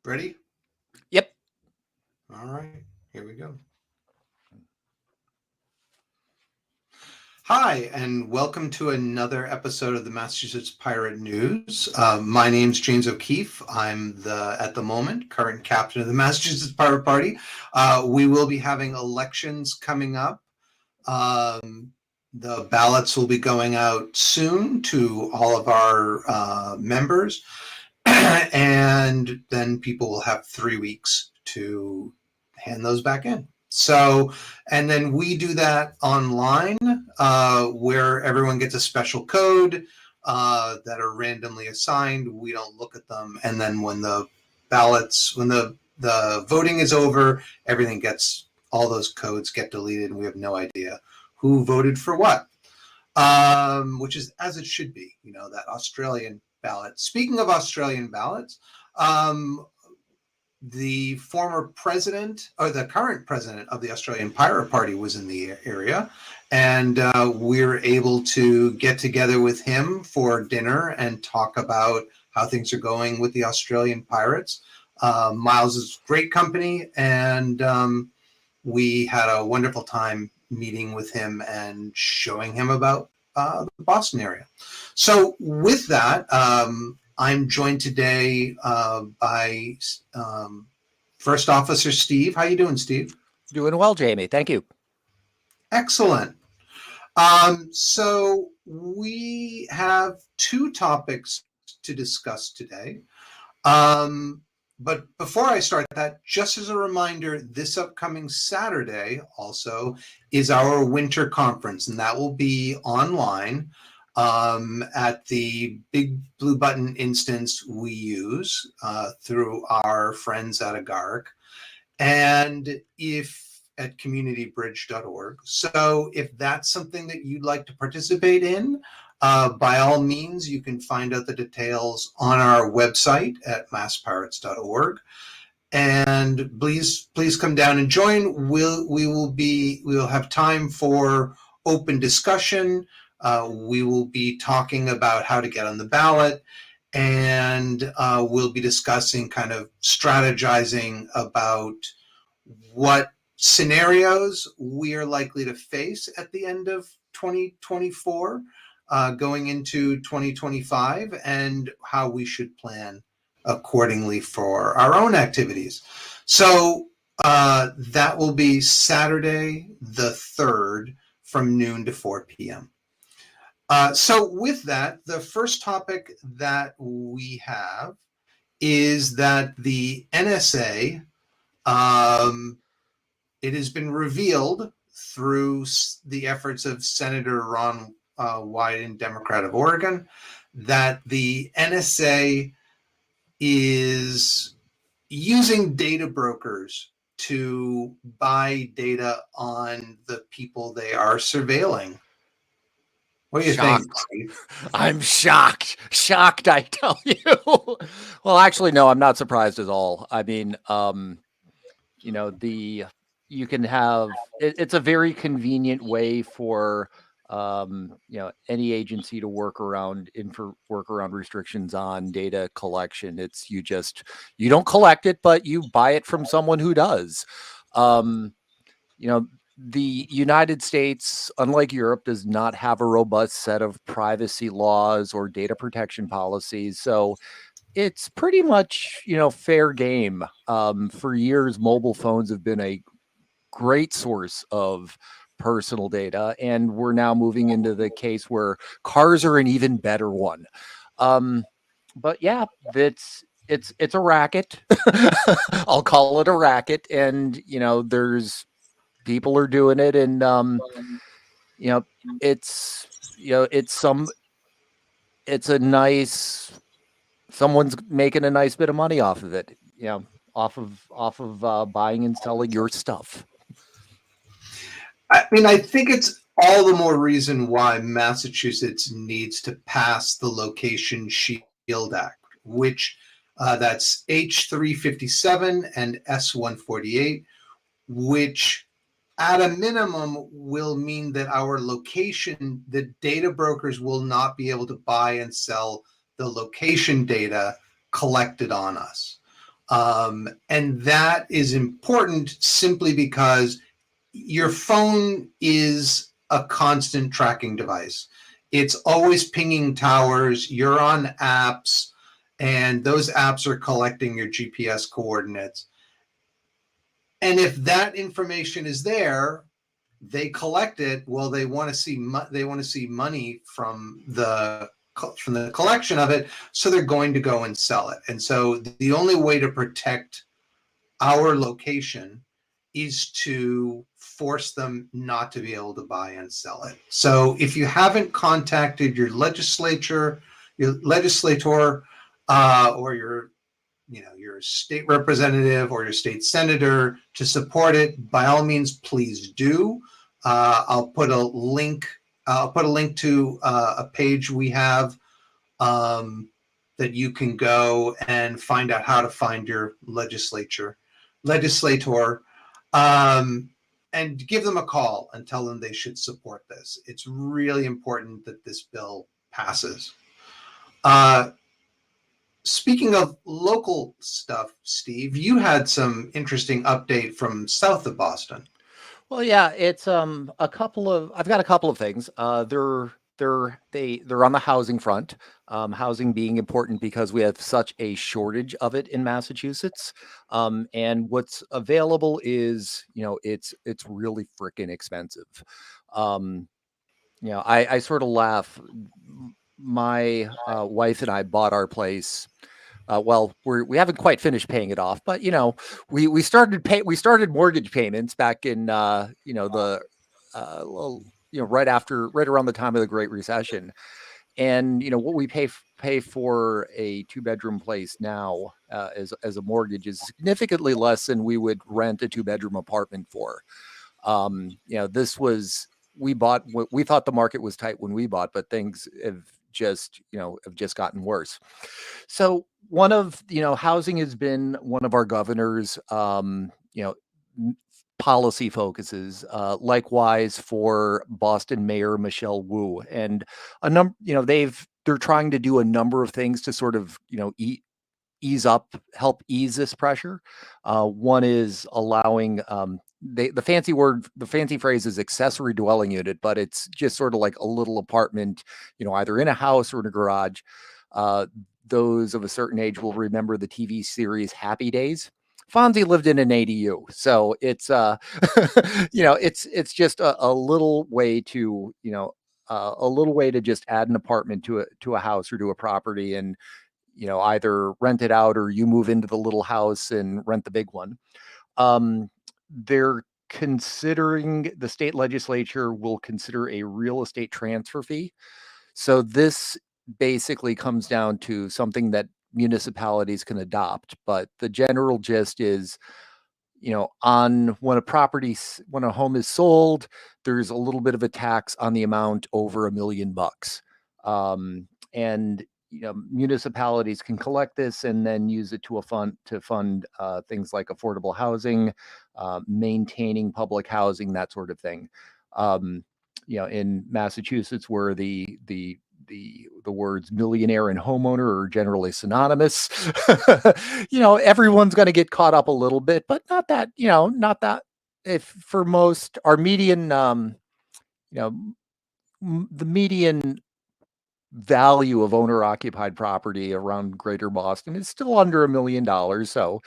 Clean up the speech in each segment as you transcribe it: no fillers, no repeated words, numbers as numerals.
Ready? Yep. All right, here we go. Hi, and welcome to another episode of the Massachusetts Pirate News. My name's James O'Keefe. I'm at the moment, current captain of the Massachusetts Pirate Party. We will be having elections coming up. The ballots will be going out soon to all of our members, and then people will have 3 weeks to hand those back in. So, and then we do that online, where everyone gets a special code that are randomly assigned. We don't look at them, and then when the voting is over, all those codes get deleted, and we have no idea who voted for what, which is as it should be. You know, that Australian ballot. Speaking of Australian ballots, the former president, or the current president of the Australian Pirate Party, was in the area, and we're able to get together with him for dinner and talk about how things are going with the Australian pirates. Miles is great company, and we had a wonderful time meeting with him and showing him about the Boston area. So with that, I'm joined today by First Officer Steve. How you doing, Steve? Doing well, Jamie. Thank you. Excellent. So we have 2 topics to discuss today. But before I start that, just as a reminder, this upcoming Saturday also is our winter conference, and that will be online at the Big Blue Button instance we use through our friends at Agaric, and at communitybridge.org. So if that's something that you'd like to participate in, by all means, you can find out the details on our website at masspirates.org. And please come down and join. We'll have time for open discussion. We will be talking about how to get on the ballot, and we'll be discussing kind of strategizing about what scenarios we are likely to face at the end of 2024, going into 2025, and how we should plan accordingly for our own activities. So that will be Saturday the 3rd from noon to 4 p.m. So with that, the first topic that we have is that the NSA, it has been revealed through the efforts of Senator Ron Wyden, Democrat of Oregon, that the NSA is using data brokers to buy data on the people they are surveilling. What do you think, Steve? I'm shocked, I tell you. Well, actually, no, I'm not surprised at all. I mean, you can have, it's a very convenient way for, any agency to work around restrictions on data collection. It's you don't collect it, but you buy it from someone who does. The United States, unlike Europe, does not have a robust set of privacy laws or data protection policies. So it's pretty much, fair game. For years, mobile phones have been a great source of personal data, and we're now moving into the case where cars are an even better one. But yeah, it's a racket. I'll call it a racket, and there's people are doing it, and someone's making a nice bit of money off of it, off of buying and selling your stuff. I mean, I think it's all the more reason why Massachusetts needs to pass the Location Shield Act, which that's H357 and S148, which at a minimum will mean that the data brokers will not be able to buy and sell the location data collected on us. And that is important simply because your phone is a constant tracking device. It's always pinging towers. You're on apps, and those apps are collecting your GPS coordinates. And if that information is there, they collect it. Well, they want to see money from the collection of it, so they're going to go and sell it. And so the only way to protect our location is to force them not to be able to buy and sell it. So if you haven't contacted your legislator, or your state representative or your state senator to support it, by all means, please do. I'll put a link. I'll put a link to a page we have that you can go and find out how to find your legislator, and give them a call and tell them they should support this. It's really important that this bill passes. Speaking of local stuff, Steve, you had some interesting update from south of Boston. Well, yeah, it's a couple of I've got a couple of things. They're on the housing front. Housing being important because we have such a shortage of it in Massachusetts. And what's available is, it's really freaking expensive. Um, I sort of laugh. My wife and I bought our place. Well, we haven't quite finished paying it off, but we started mortgage payments back in right around the time of the Great Recession, and what we pay for a 2-bedroom place now as a mortgage is significantly less than we would rent a 2-bedroom apartment for. This was we bought. We thought the market was tight when we bought, but things have just gotten worse. So housing has been one of our governor's, policy focuses. Likewise for Boston Mayor Michelle Wu, and a number, they're trying to do a number of things to sort of, help ease this pressure. One is allowing, the fancy phrase is accessory dwelling unit, but it's just sort of like a little apartment, either in a house or in a garage. Those of a certain age will remember the TV series Happy Days. Fonzie lived in an ADU, so it's it's just a little way to just add an apartment to a house or to a property, and either rent it out or you move into the little house and rent the big one. They're considering The state legislature will consider a real estate transfer fee. So this basically comes down to something that municipalities can adopt, but the general gist is, on when a home is sold, there's a little bit of a tax on the amount over $1 million. And municipalities can collect this and then use it to fund things like affordable housing, maintaining public housing, that sort of thing. In Massachusetts, where the words millionaire and homeowner are generally synonymous, everyone's going to get caught up a little bit, but not that. If for most, our median, you know the median value of owner occupied property around greater Boston is still under $1 million. So,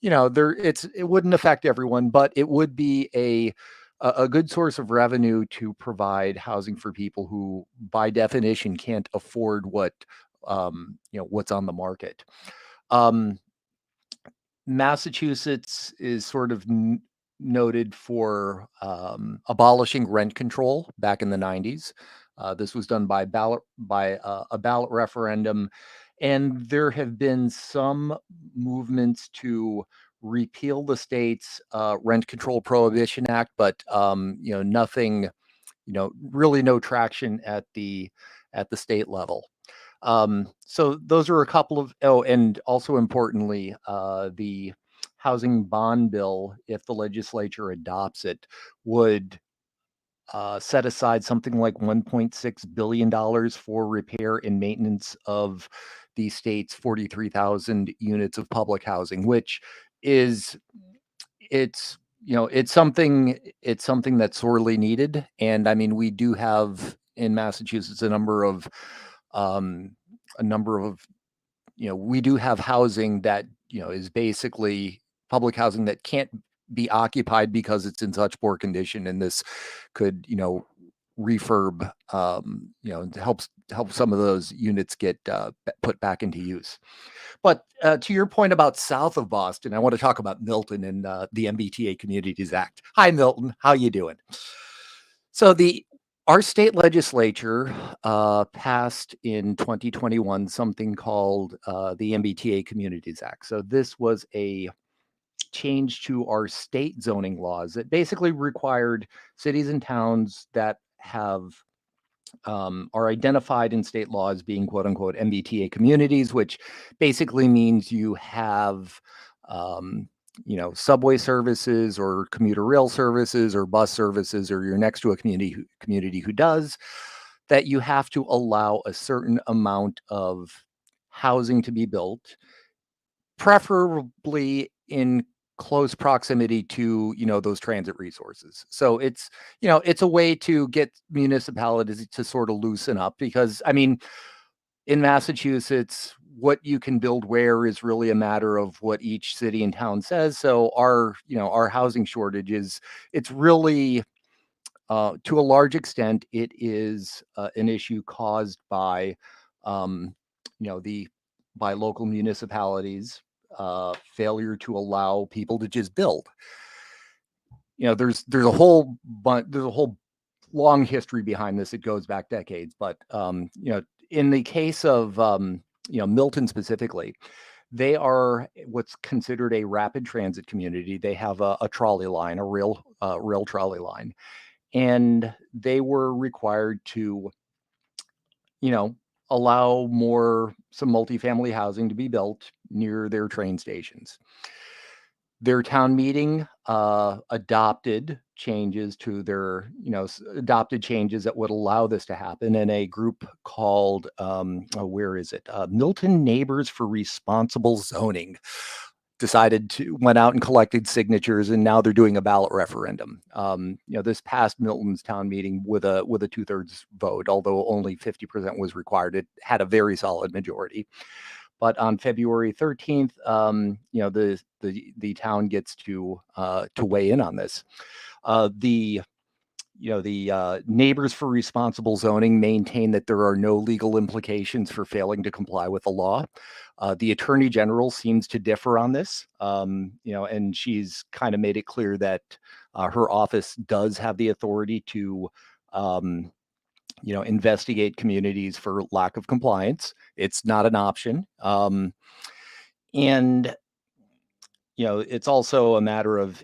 it wouldn't affect everyone, but it would be a good source of revenue to provide housing for people who by definition can't afford what's on the market. Um, Massachusetts is sort of noted for abolishing rent control back in the 90s. This was done by a ballot referendum, and there have been some movements to repeal the state's Rent Control Prohibition Act, but nothing, really no traction at the state level. So those are a couple of, and also importantly, the housing bond bill, if the legislature adopts it, would set aside something like $1.6 billion for repair and maintenance of the state's 43,000 units of public housing, which is it's it's something that's sorely needed. And I mean, we do have in Massachusetts um, a number of we do have housing that is basically public housing that can't be occupied because it's in such poor condition, and this could refurb to help some of those units get put back into use. But to your point about south of Boston, I want to talk about Milton and the MBTA Communities Act. Hi, Milton. How you doing? So our state legislature passed in 2021 something called the MBTA Communities Act. So this was a change to our state zoning laws that basically required cities and towns that have are identified in state law as being quote unquote MBTA communities, which basically means you have subway services or commuter rail services or bus services, or you're next to a community who does, that you have to allow a certain amount of housing to be built, preferably in close proximity to those transit resources. So it's a way to get municipalities to sort of loosen up, because I mean, in Massachusetts, what you can build where is really a matter of what each city and town says. So our housing shortage it's really to a large extent, it is an issue caused by the by local municipalities failure to allow people to just build. There's a whole long history behind this. It goes back decades, but in the case of Milton specifically, they are what's considered a rapid transit community. They have a trolley line, a rail trolley line, and they were required to allow some multifamily housing to be built near their train stations. Their town meeting adopted changes that would allow this to happen, and a group called where is it? Milton Neighbors for Responsible Zoning went out and collected signatures, and now they're doing a ballot referendum. This passed Milton's town meeting with a 2/3 vote, although only 50% was required. It had a very solid majority. But on February 13th, the town gets to weigh in on this. The Neighbors for Responsible Zoning maintain that there are no legal implications for failing to comply with the law. The Attorney General seems to differ on this, and she's kind of made it clear that her office does have the authority to investigate communities for lack of compliance. It's not an option. And it's also a matter of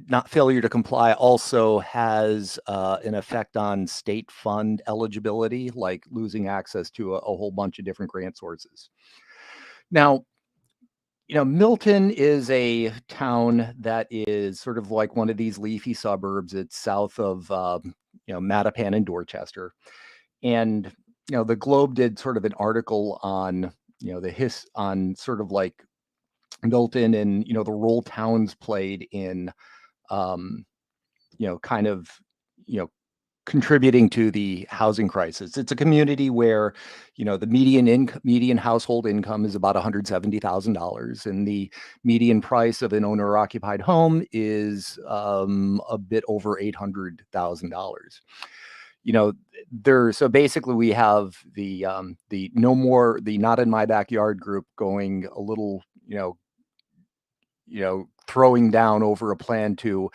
not failure to comply also has an effect on state fund eligibility, like losing access to a whole bunch of different grant sources. Now, Milton is a town that is sort of like one of these leafy suburbs. It's south of Mattapan and Dorchester. And the Globe did sort of an article on on sort of like Milton and the role towns played in kind of contributing to the housing crisis. It's a community where the median household income is about $170,000, and the median price of an owner occupied home is a bit over $800,000. So basically we have the Not In My Backyard group going a little throwing down over a plan to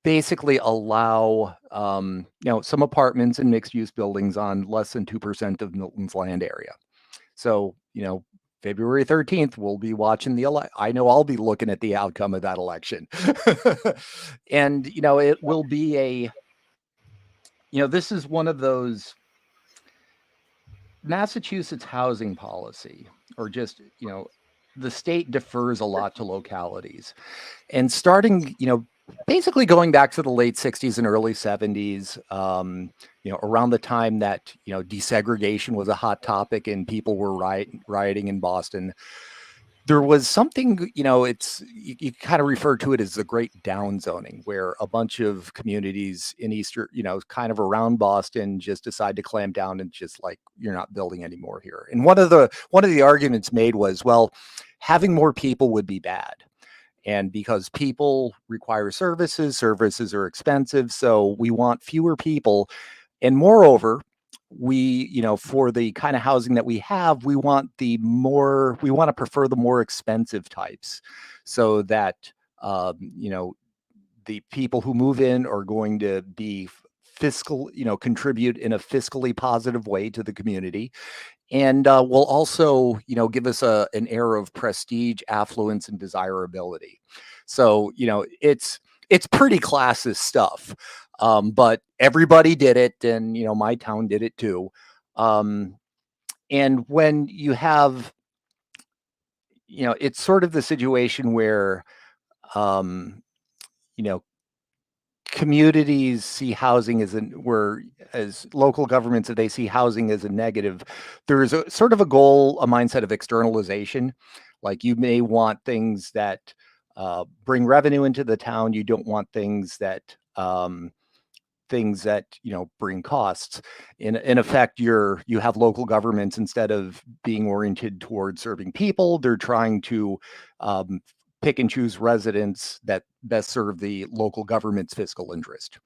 basically allow some apartments and mixed use buildings on less than 2% of Milton's land area. So February 13th, we'll be watching I know I'll be looking at the outcome of that election. And it will be this is one of those Massachusetts housing policy, or just, the state defers a lot to localities. And starting, Basically going back to the late 60s and early 70s, around the time that, desegregation was a hot topic and people were rioting in Boston, there was something, you kind of refer to it as the great downzoning, where a bunch of communities in Eastern, kind of around Boston just decide to clamp down and just like, you're not building anymore here. And one of the arguments made was, well, having more people would be bad. And because people require services are expensive. So we want fewer people. And moreover, for the kind of housing that we have, we want to prefer the more expensive types so that, the people who move in are going to be fiscal, contribute in a fiscally positive way to the community, and will also, give us an air of prestige, affluence, and desirability. So, it's pretty classist stuff, but everybody did it, and my town did it too. Um, and when you have, it's sort of the situation where, um, you know, communities see housing as local governments, if they see housing as a negative, there's a sort of a mindset of externalization. Like you may want things that bring revenue into the town. You don't want things that bring costs. In effect, you have local governments, instead of being oriented towards serving people, they're trying to um, pick and choose residents that best serve the local government's fiscal interest.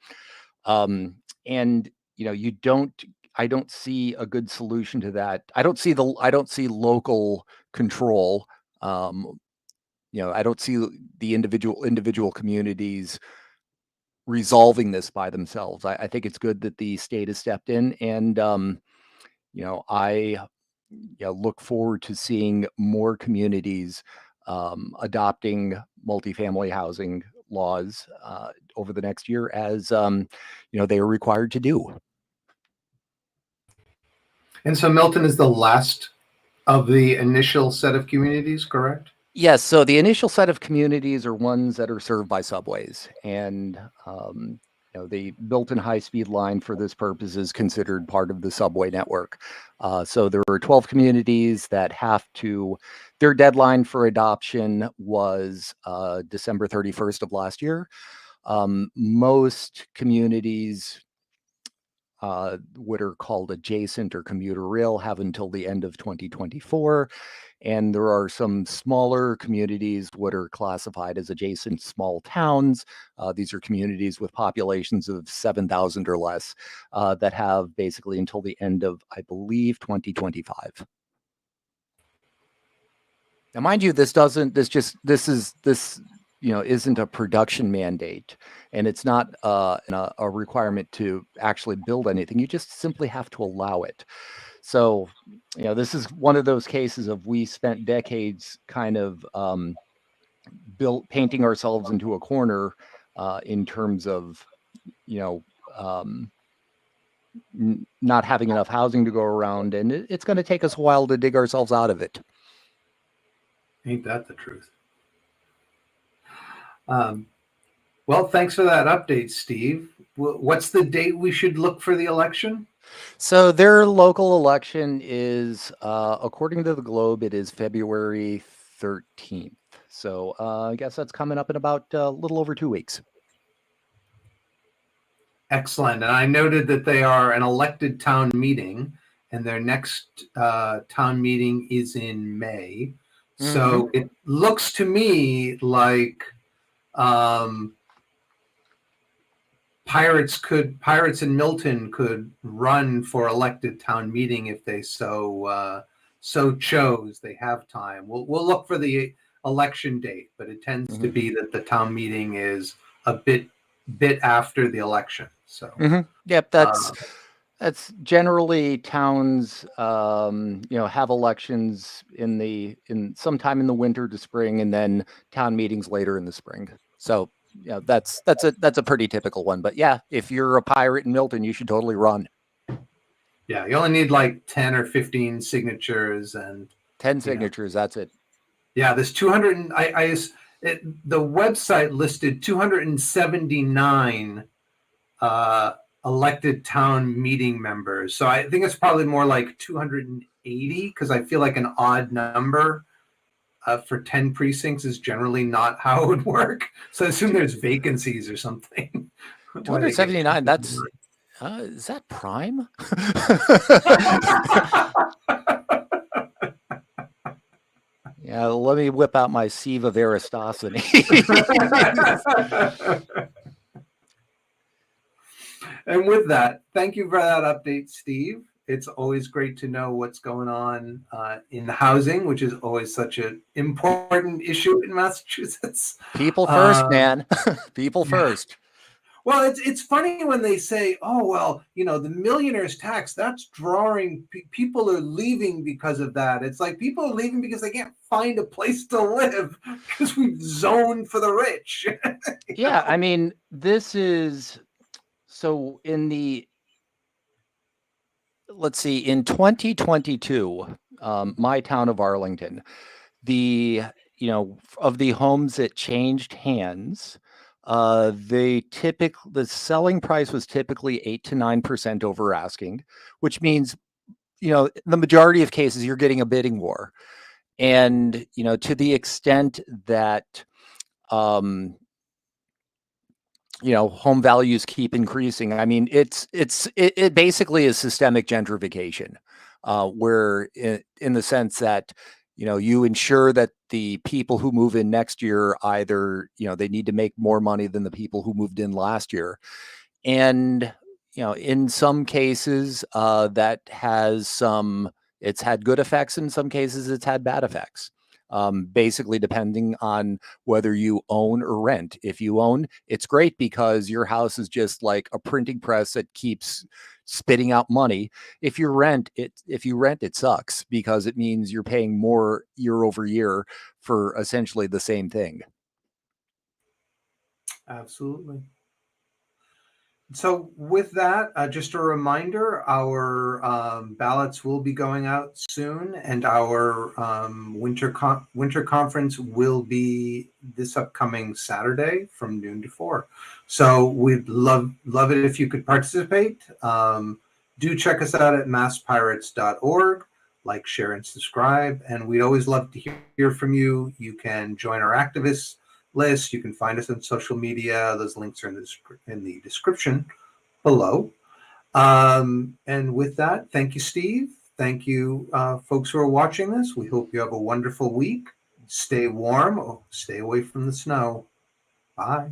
um, and you don't I don't see a good solution to that. I don't see local control. I don't see the individual communities resolving this by themselves. I think it's good that the state has stepped in, and I look forward to seeing more communities adopting multifamily housing laws over the next year, as they are required to do. And so Milton is the last of the initial set of communities, correct? Yes, so the initial set of communities are ones that are served by subways, and the Milton high-speed line for this purpose is considered part of the subway network. So there are 12 communities that their deadline for adoption was December 31st of last year. Most communities, what are called adjacent or commuter rail, have until the end of 2024. And there are some smaller communities what are classified as adjacent small towns. These are communities with populations of 7,000 or less that have basically until the end of, I believe, 2025. Now, mind you, this isn't a production mandate, and it's not a requirement to actually build anything. You just simply have to allow it. So, this is one of those cases of we spent decades kind of painting ourselves into a corner in terms of, you know, um, not having enough housing to go around, and it's going to take us a while to dig ourselves out of it. Ain't that the truth? Well, thanks for that update, Steve. What's the date we should look for the election? So their local election is, according to the Globe, it is February 13th. So I guess that's coming up in about a little over 2 weeks. Excellent. And I noted that they are an elected town meeting, and their next town meeting is in May. So it looks to me like Pirates in Milton could run for elected town meeting if they so chose. They have time. We'll look for the election date, but it tends to be that the town meeting is a bit after the election. So Yep, that's generally towns have elections in sometime in the winter to spring, and then town meetings later in the spring. So that's a pretty typical one. But yeah, if you're a pirate in Milton, you should totally run. Yeah, you only need like 10 or 15 signatures, and 10 signatures. That's it. Yeah, there's 200. The website listed 279 elected town meeting members. So I think it's probably more like 280, because I feel like an odd number for 10 precincts is generally not how it would work. So I assume there's vacancies or something. 279, that's is that prime? Yeah, let me whip out my sieve of Aristosany. And with that, thank you for that update, Steve. It's always great to know what's going on in housing, which is always such an important issue in Massachusetts. People first, man. People first. Well, it's funny when they say, "Oh, well, the millionaire's tax, that's drawing people are leaving because of that." It's like people are leaving because they can't find a place to live because we've zoned for the rich. Yeah, I mean, this is so let's see, in 2022, my town of Arlington, of the homes that changed hands, the selling price was typically 8 to 9% over asking, which means, the majority of cases you're getting a bidding war. And, to the extent that, home values keep increasing. I mean, it basically is systemic gentrification, where in the sense that, you ensure that the people who move in next year either, they need to make more money than the people who moved in last year. And, in some cases, it's had good effects. In some cases, it's had bad effects. Basically depending on whether you own or rent. If you own, it's great because your house is just like a printing press that keeps spitting out money. If you rent, it sucks because it means you're paying more year over year for essentially the same thing. Absolutely. So with that, just a reminder, our ballots will be going out soon, and our winter conference will be this upcoming Saturday from noon to 4. So we'd love it if you could participate. Do check us out at masspirates.org. Like, share, and subscribe. And we'd always love to hear from you. You can join our activists list. You can find us on social media. Those links are in the description below. And with that, thank you, Steve. Thank you, folks who are watching this. We hope you have a wonderful week. Stay warm. Stay away from the snow. Bye.